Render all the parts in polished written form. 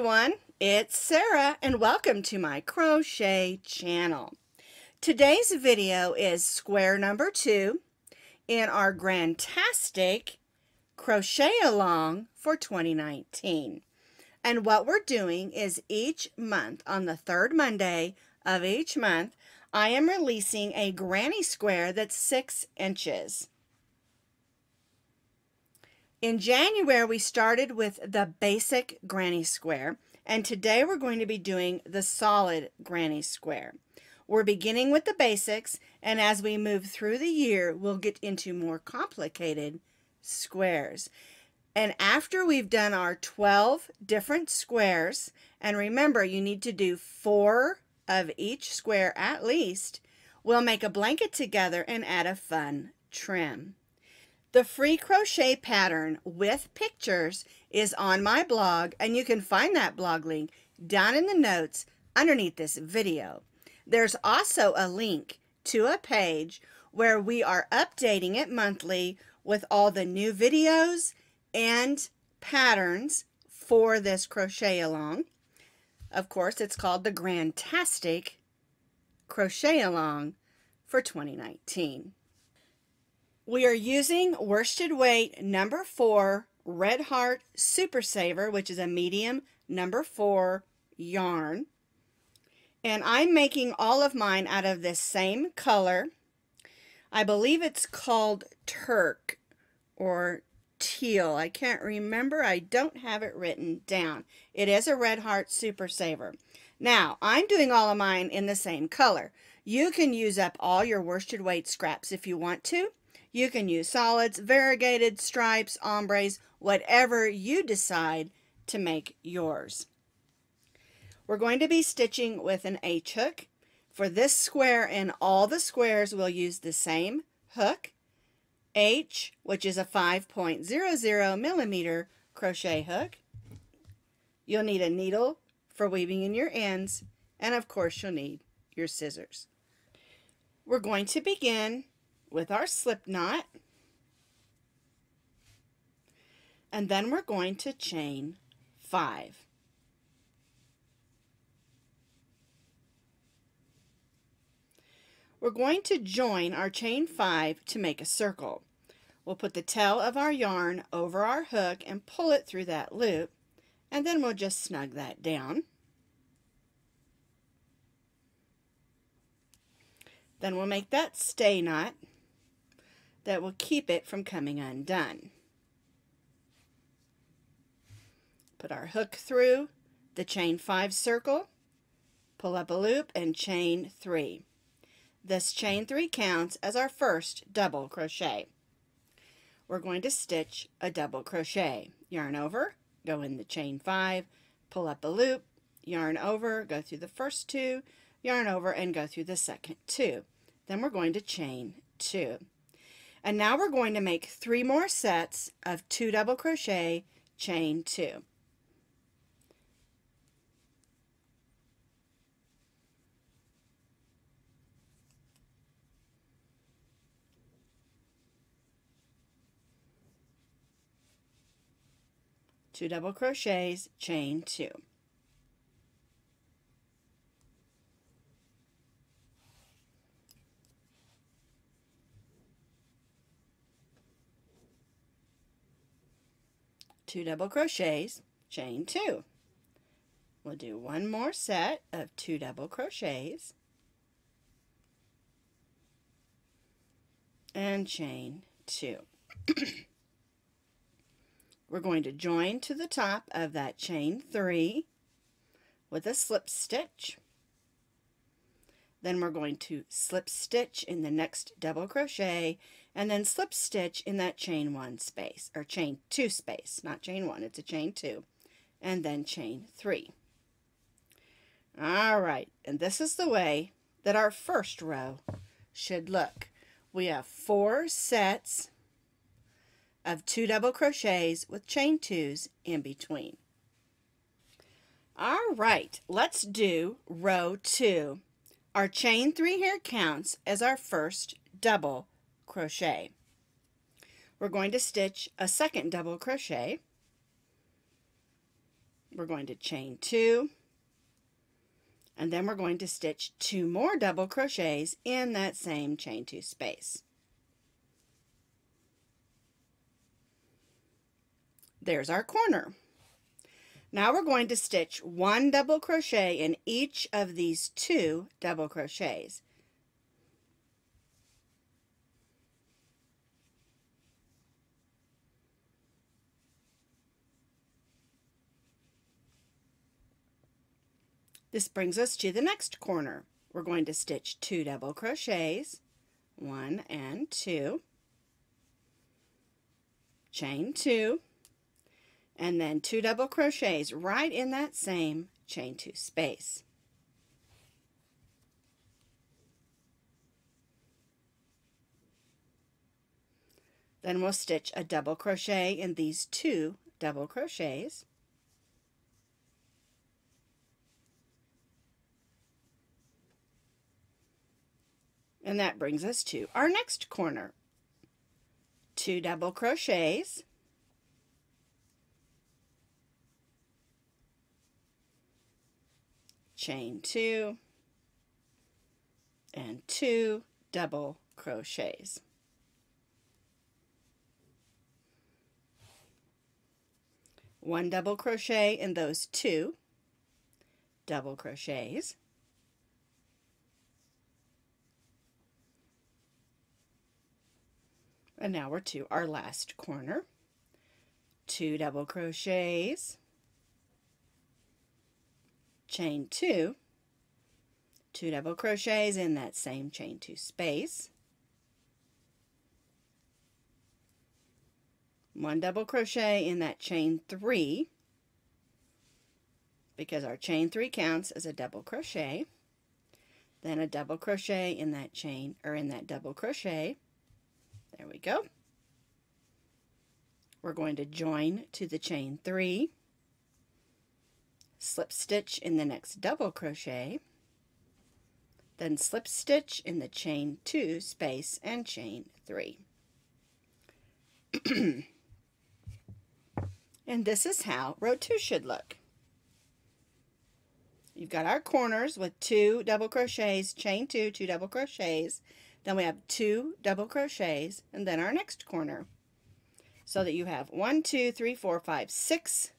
everyone, it's Sarah and welcome to my crochet channel. Today's video is square number 2 in our Grantastic Crochet Along for 2019. And what we're doing is each month, on the third Monday of each month, I am releasing a granny square that's 6 inches. In January, we started with the basic granny square, and today we're going to be doing the solid granny square. We're beginning with the basics, and as we move through the year, we'll get into more complicated squares. And after we've done our 12 different squares, and remember, you need to do 4 of each square at least, we'll make a blanket together and add a fun trim. The free crochet pattern with pictures is on my blog, and you can find that blog link down in the notes underneath this video. There's also a link to a page where we are updating it monthly with all the new videos and patterns for this crochet along. Of course, it's called the Grantastic Crochet Along for 2019. We are using worsted weight number 4 Red Heart Super Saver, which is a medium number 4 yarn. And I'm making all of mine out of this same color. I believe it's called Turk or Teal. I can't remember. I don't have it written down. It is a Red Heart Super Saver. Now, I'm doing all of mine in the same color. You can use up all your worsted weight scraps if you want to. You can use solids, variegated, stripes, ombres, whatever you decide to make yours. We're going to be stitching with an H hook. For this square and all the squares, we'll use the same hook, H, which is a 5.00 millimeter crochet hook. You'll need a needle for weaving in your ends, and of course you'll need your scissors. We're going to begin with our slip knot, and then we're going to chain 5. We're going to join our chain 5 to make a circle. We'll put the tail of our yarn over our hook and pull it through that loop, and then we'll just snug that down. Then we'll make that stay knot that will keep it from coming undone. Put our hook through the chain 5 circle, pull up a loop, and chain 3. This chain 3 counts as our first double crochet. We're going to stitch a double crochet. Yarn over, go in the chain 5, pull up a loop, yarn over, go through the first 2, yarn over, and go through the second 2. Then we're going to chain 2. And now we're going to make 3 more sets of 2 double crochet, chain 2. Two double crochets, chain 2. Two double crochets, chain 2. We'll do one more set of 2 double crochets and chain 2. We're going to join to the top of that chain 3 with a slip stitch. Then we're going to slip stitch in the next double crochet and then slip stitch in that chain 1 space, or chain 2 space, not chain 1, it's a chain 2, and then chain 3. All right, and this is the way that our first row should look. We have 4 sets of 2 double crochets with chain 2s in between. All right, let's do row 2. Our chain 3 here counts as our first double crochet. We're going to stitch a second double crochet We're going to chain 2, and then we're going to stitch 2 more double crochets in that same chain 2 space. There's our corner. Now we're going to stitch 1 double crochet in each of these 2 double crochets. This brings us to the next corner. We're going to stitch 2 double crochets, 1 and 2, chain 2, and then 2 double crochets right in that same chain 2 space. Then we'll stitch a double crochet in these 2 double crochets. And that brings us to our next corner. 2 double crochets, chain 2, and 2 double crochets. One double crochet in those 2 double crochets. And now we're to our last corner. 2 double crochets, chain 2, 2 double crochets in that same chain 2 space, 1 double crochet in that chain 3, because our chain 3 counts as a double crochet, then a double crochet in that chain, or in that double crochet. There we go. We're going to join to the chain 3, slip stitch in the next double crochet, then slip stitch in the chain 2 space and chain 3. And this is how row 2 should look. You've got our corners with 2 double crochets, chain 2, 2 double crochets, then we have 2 double crochets, and then our next corner. So that you have 1, 2, 3, 4, 5, 6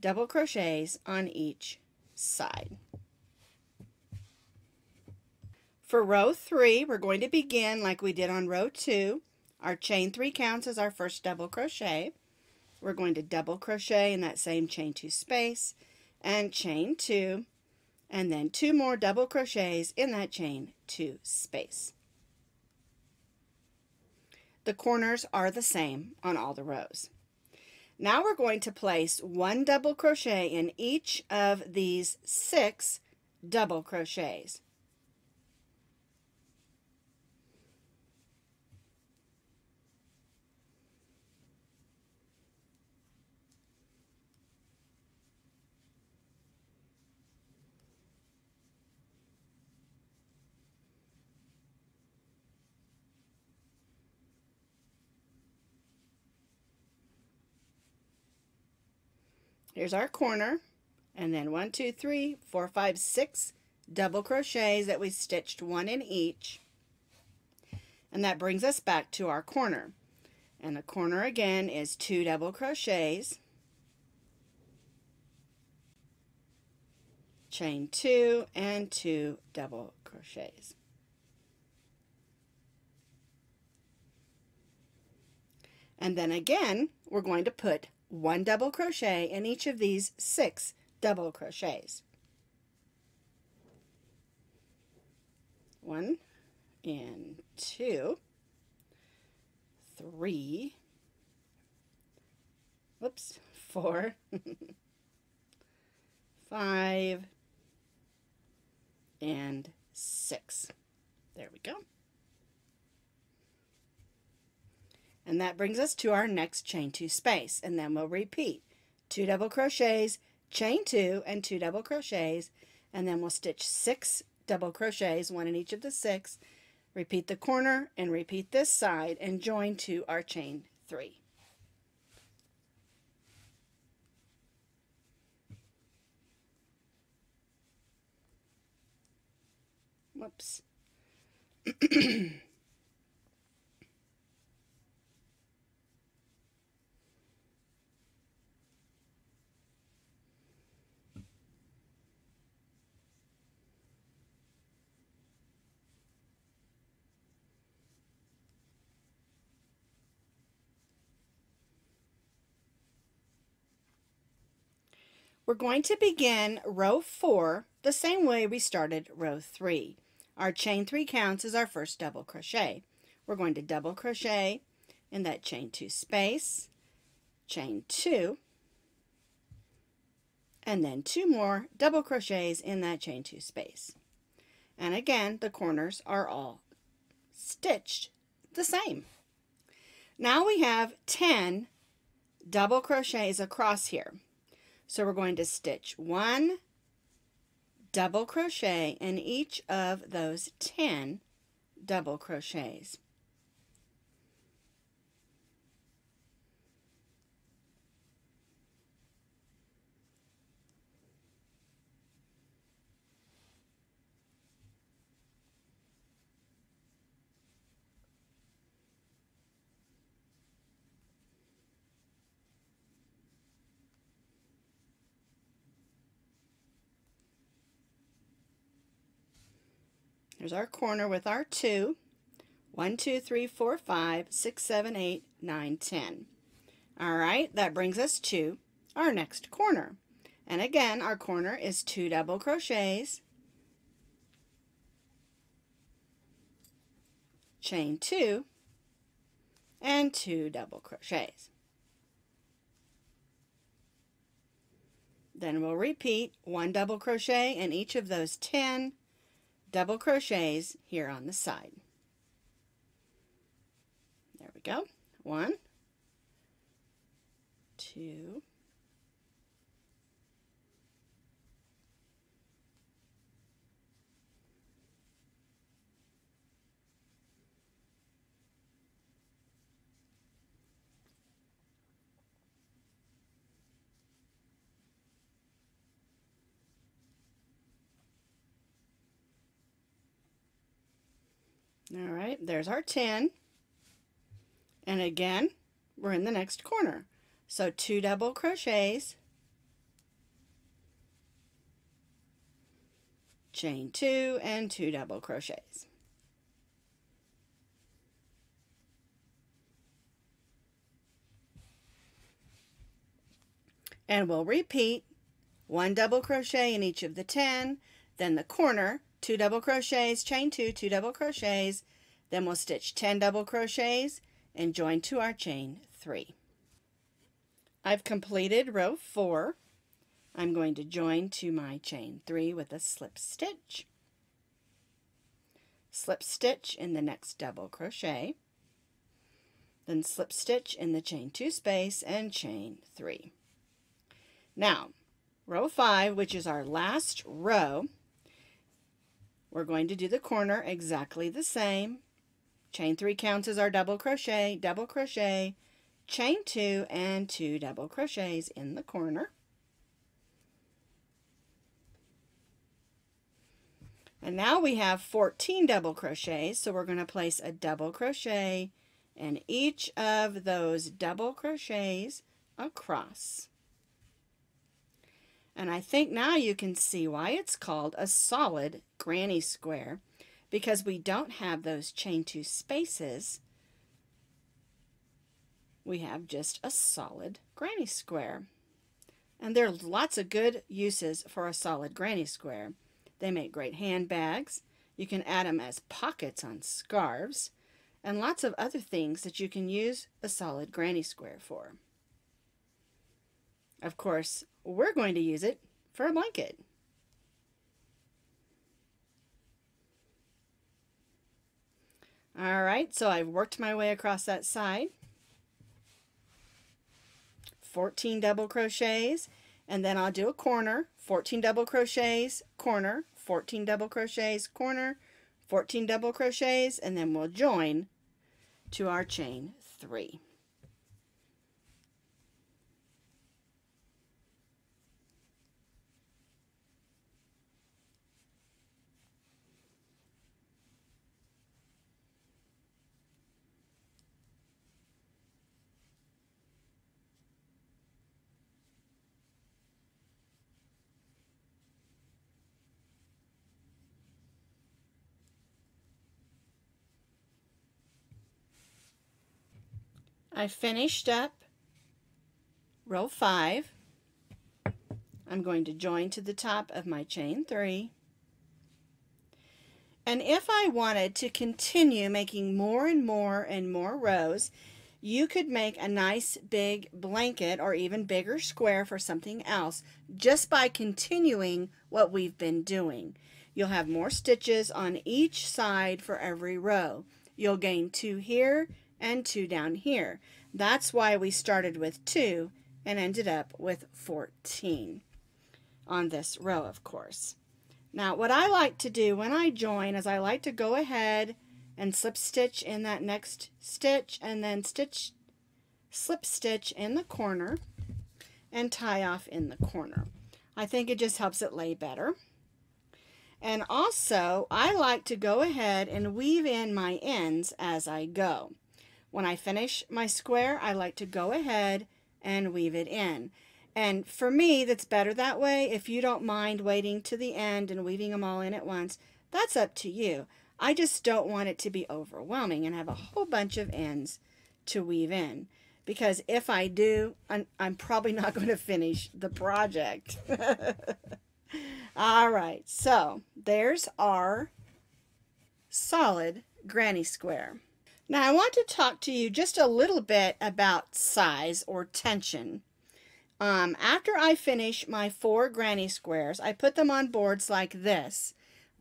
double crochets on each side. For row 3, we're going to begin like we did on row 2. Our chain 3 counts as our first double crochet. We're going to double crochet in that same chain 2 space and chain 2, and then 2 more double crochets in that chain 2 space. The corners are the same on all the rows. Now we're going to place 1 double crochet in each of these 6 double crochets. Here's our corner, and then 1, 2, 3, 4, 5, 6 double crochets that we stitched 1 in each. And that brings us back to our corner. And the corner again is 2 double crochets, chain 2, and 2 double crochets. And then again, we're going to put 1 double crochet in each of these 6 double crochets. 1 and 2, 3, whoops, 4, 5, and 6. There we go. And that brings us to our next chain 2 space, and then we'll repeat 2 double crochets, chain 2, and 2 double crochets, and then we'll stitch 6 double crochets, 1 in each of the 6, repeat the corner and repeat this side, and join to our chain 3. Whoops. We're going to begin row 4 the same way we started row 3. Our chain 3 counts as our first double crochet. We're going to double crochet in that chain 2 space, chain 2, and then 2 more double crochets in that chain 2 space. And again, the corners are all stitched the same. Now we have 10 double crochets across here. So we're going to stitch 1 double crochet in each of those 10 double crochets. Here's our corner with our 2. 1, 2, 3, 4, 5, 6, 7, 8, 9, 10. All right, that brings us to our next corner. And again, our corner is 2 double crochets, chain 2, and 2 double crochets. Then we'll repeat 1 double crochet in each of those 10 double crochets here on the side. There we go. 1, 2, all right, there's our 10. And again, we're in the next corner. So 2 double crochets, chain 2, and 2 double crochets. And we'll repeat 1 double crochet in each of the 10, then the corner, 2 double crochets, chain 2, 2 double crochets, then we'll stitch 10 double crochets and join to our chain 3. I've completed row 4. I'm going to join to my chain 3 with a slip stitch. Slip stitch in the next double crochet, then slip stitch in the chain 2 space and chain 3. Now, row 5, which is our last row, we're going to do the corner exactly the same. Chain 3 counts as our double crochet, chain 2, and 2 double crochets in the corner. And now we have 14 double crochets, so we're going to place a double crochet in each of those double crochets across. And I think now you can see why it's called a solid granny square, because we don't have those chain 2 spaces. We have just a solid granny square. And there are lots of good uses for a solid granny square. They make great handbags. You can add them as pockets on scarves, and lots of other things that you can use a solid granny square for. Of course, we're going to use it for a blanket. All right, so I've worked my way across that side. 14 double crochets, and then I'll do a corner. 14 double crochets, corner, 14 double crochets, corner, 14 double crochets, and then we'll join to our chain 3. I finished up row 5. I'm going to join to the top of my chain 3. And if I wanted to continue making more and more and more rows, you could make a nice big blanket or even bigger square for something else just by continuing what we've been doing. You'll have more stitches on each side for every row. You'll gain 2 here and 2 down here. That's why we started with 2 and ended up with 14 on this row, of course. Now, what I like to do when I join is I like to go ahead and slip stitch in that next stitch and then slip stitch in the corner and tie off in the corner. I think it just helps it lay better. And also, I like to go ahead and weave in my ends as I go. When I finish my square, I like to go ahead and weave it in. And for me, that's better that way. If you don't mind waiting to the end and weaving them all in at once, that's up to you. I just don't want it to be overwhelming and have a whole bunch of ends to weave in. Because if I do, I'm probably not going to finish the project. All right, so there's our solid granny square. Now I want to talk to you just a little bit about size or tension. After I finish my 4 granny squares, I put them on boards like this.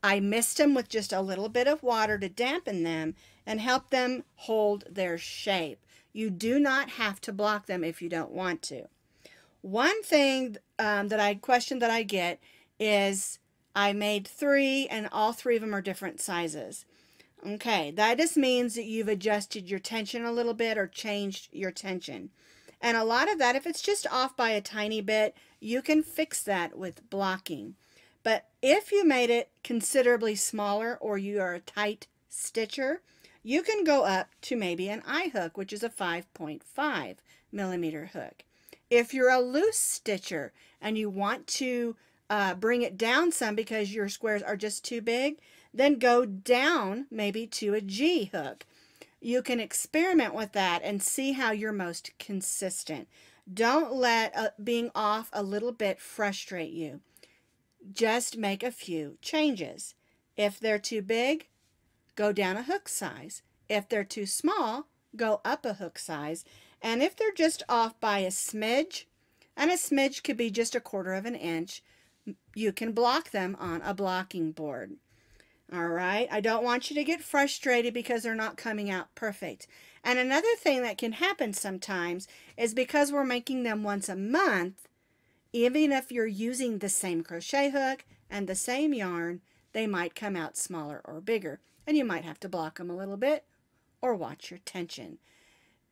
I mist them with just a little bit of water to dampen them and help them hold their shape. You do not have to block them if you don't want to. One thing question that I get is I made 3 and all 3 of them are different sizes. Okay, that just means that you've adjusted your tension a little bit or changed your tension. And a lot of that, if it's just off by a tiny bit, you can fix that with blocking. But if you made it considerably smaller or you are a tight stitcher, you can go up to maybe an eye hook, which is a 5.5 millimeter hook. If you're a loose stitcher and you want to bring it down some because your squares are just too big, then go down maybe to a G hook. You can experiment with that and see how you're most consistent. Don't let being off a little bit frustrate you. Just make a few changes. If they're too big, go down a hook size. If they're too small, go up a hook size. And if they're just off by a smidge, and a smidge could be just 1/4 of an inch, you can block them on a blocking board. All right, I don't want you to get frustrated because they're not coming out perfect. And another thing that can happen sometimes is because we're making them once a month, even if you're using the same crochet hook and the same yarn, they might come out smaller or bigger. And you might have to block them a little bit or watch your tension.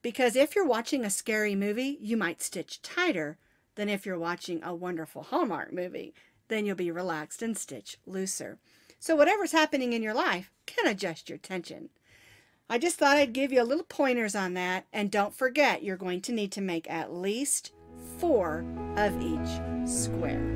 Because if you're watching a scary movie, you might stitch tighter than if you're watching a wonderful Hallmark movie. Then you'll be relaxed and stitch looser. So whatever's happening in your life can adjust your tension. I just thought I'd give you a little pointers on that. And don't forget, you're going to need to make at least 4 of each square.